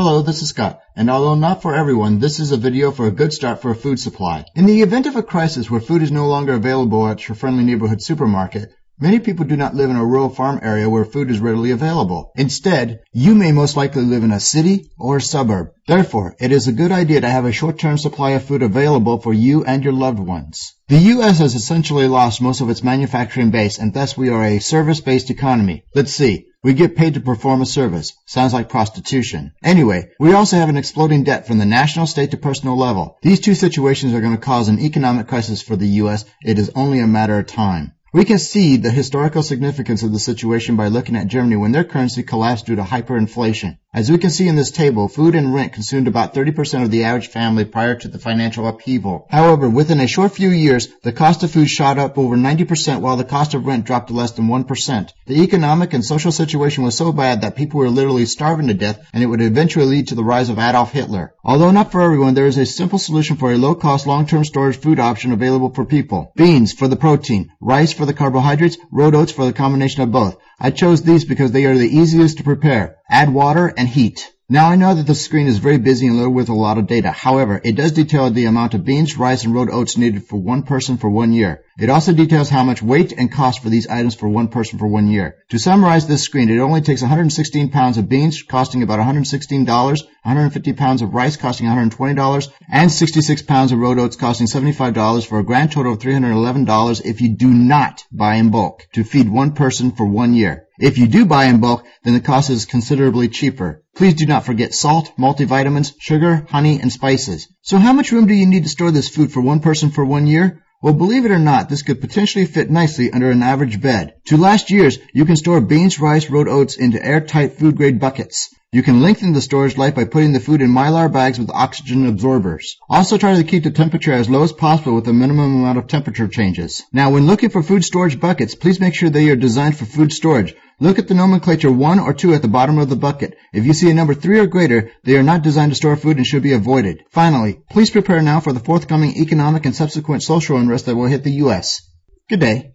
Hello, this is Scott, and although not for everyone, this is a video for a good start for a food supply. In the event of a crisis where food is no longer available at your friendly neighborhood supermarket, many people do not live in a rural farm area where food is readily available. Instead, you may most likely live in a city or a suburb. Therefore, it is a good idea to have a short-term supply of food available for you and your loved ones. The U.S. has essentially lost most of its manufacturing base, and thus we are a service-based economy. Let's see. We get paid to perform a service. Sounds like prostitution. Anyway, we also have an exploding debt from the national, state to personal level. These two situations are going to cause an economic crisis for the U.S. It is only a matter of time. We can see the historical significance of the situation by looking at Germany when their currency collapsed due to hyperinflation. As we can see in this table, food and rent consumed about 30% of the average family prior to the financial upheaval. However, within a short few years, the cost of food shot up over 90% while the cost of rent dropped to less than 1%. The economic and social situation was so bad that people were literally starving to death, and it would eventually lead to the rise of Adolf Hitler. Although not for everyone, there is a simple solution for a low-cost, long-term storage food option available for people. Beans for the protein, rice for the carbohydrates, rolled oats for the combination of both. I chose these because they are the easiest to prepare. Add water and heat. Now I know that the screen is very busy and loaded with a lot of data. However, it does detail the amount of beans, rice, and rolled oats needed for one person for 1 year. It also details how much weight and cost for these items for one person for 1 year. To summarize this screen, it only takes 116 pounds of beans costing about $116, 150 pounds of rice costing $120, and 66 pounds of rolled oats costing $75 for a grand total of $311 if you do not buy in bulk to feed one person for 1 year. If you do buy in bulk, then the cost is considerably cheaper. Please do not forget salt, multivitamins, sugar, honey, and spices. So how much room do you need to store this food for one person for 1 year? Well, believe it or not, this could potentially fit nicely under an average bed. To last years, you can store beans, rice, rolled oats into airtight food-grade buckets. You can lengthen the storage life by putting the food in mylar bags with oxygen absorbers. Also try to keep the temperature as low as possible with a minimum amount of temperature changes. Now, when looking for food storage buckets, please make sure they are designed for food storage. Look at the nomenclature 1 or 2 at the bottom of the bucket. If you see a number 3 or greater, they are not designed to store food and should be avoided. Finally, please prepare now for the forthcoming economic and subsequent social unrest that will hit the U.S. Good day.